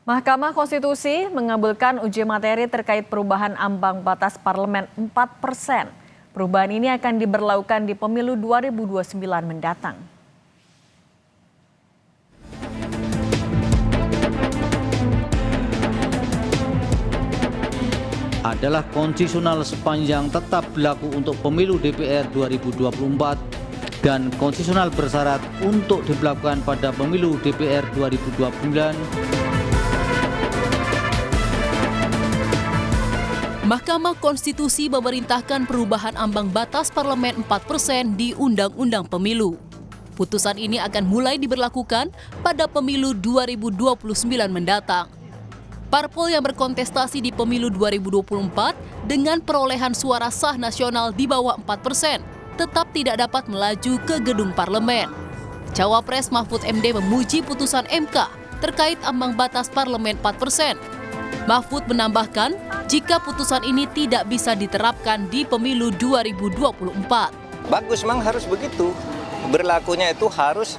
Mahkamah Konstitusi mengabulkan uji materi terkait perubahan ambang batas parlemen 4%. Perubahan ini akan diberlakukan di pemilu 2029 mendatang. Adalah konstitusional sepanjang tetap berlaku untuk pemilu DPR 2024 dan konstitusional bersyarat untuk diberlakukan pada pemilu DPR 2029. Mahkamah Konstitusi memerintahkan perubahan ambang batas parlemen 4% di Undang-Undang Pemilu. Putusan ini akan mulai diberlakukan pada pemilu 2029 mendatang. Parpol yang berkontestasi di pemilu 2024 dengan perolehan suara sah nasional di bawah 4% tetap tidak dapat melaju ke gedung parlemen. Cawapres Mahfud MD memuji putusan MK terkait ambang batas parlemen 4%. Mahfud menambahkan, jika putusan ini tidak bisa diterapkan di pemilu 2024. Bagus, memang harus begitu. Berlakunya itu harus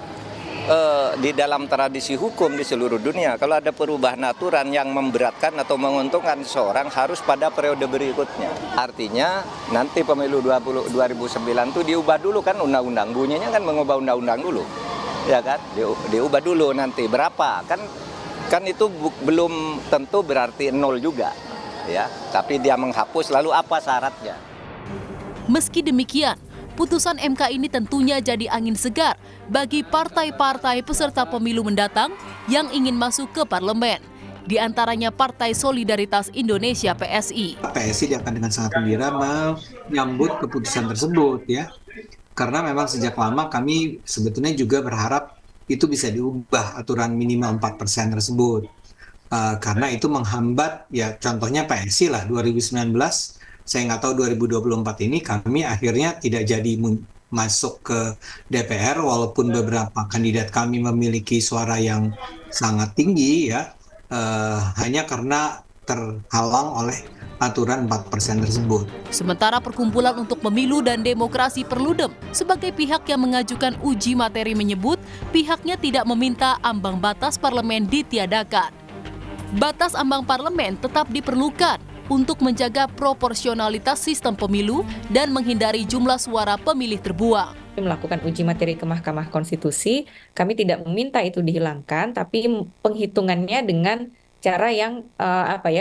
di dalam tradisi hukum di seluruh dunia. Kalau ada perubahan aturan yang memberatkan atau menguntungkan seseorang harus pada periode berikutnya. Artinya nanti pemilu 2009 itu diubah dulu kan undang-undang. Bunyinya kan mengubah undang-undang dulu. Ya kan? Diubah dulu nanti berapa? Kan itu belum tentu berarti nol juga. Ya, tapi dia menghapus, lalu apa syaratnya? Meski demikian, putusan MK ini tentunya jadi angin segar bagi partai-partai peserta pemilu mendatang yang ingin masuk ke parlemen, di antaranya Partai Solidaritas Indonesia (PSI). PSI akan dengan sangat gembira menyambut keputusan tersebut ya, karena memang sejak lama kami sebetulnya juga berharap itu bisa diubah aturan minimal 4% tersebut. Karena itu menghambat, ya contohnya PSI lah 2019, saya nggak tahu 2024 ini kami akhirnya tidak jadi masuk ke DPR walaupun beberapa kandidat kami memiliki suara yang sangat tinggi ya, hanya karena terhalang oleh aturan 4% tersebut. Sementara Perkumpulan untuk Pemilu dan Demokrasi Perludem sebagai pihak yang mengajukan uji materi menyebut pihaknya tidak meminta ambang batas parlemen ditiadakan. Batas ambang parlemen tetap diperlukan untuk menjaga proporsionalitas sistem pemilu dan menghindari jumlah suara pemilih terbuang. Melakukan uji materi ke Mahkamah Konstitusi, kami tidak meminta itu dihilangkan, tapi penghitungannya dengan cara yang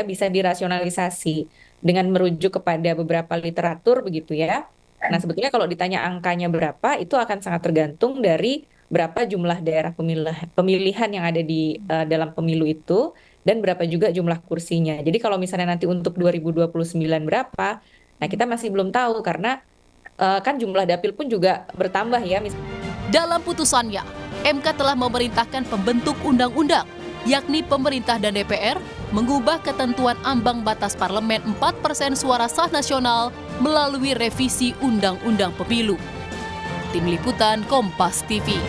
bisa dirasionalisasi dengan merujuk kepada beberapa literatur begitu ya. Nah sebetulnya kalau ditanya angkanya berapa, itu akan sangat tergantung dari berapa jumlah daerah pemilihan yang ada di dalam pemilu itu, dan berapa juga jumlah kursinya. Jadi kalau misalnya nanti untuk 2029 berapa, nah kita masih belum tahu karena kan jumlah dapil pun juga bertambah ya. Dalam putusannya, MK telah memerintahkan pembentuk undang-undang, yakni pemerintah dan DPR, mengubah ketentuan ambang batas parlemen 4% suara sah nasional melalui revisi Undang-Undang Pemilu. Tim Liputan Kompas TV.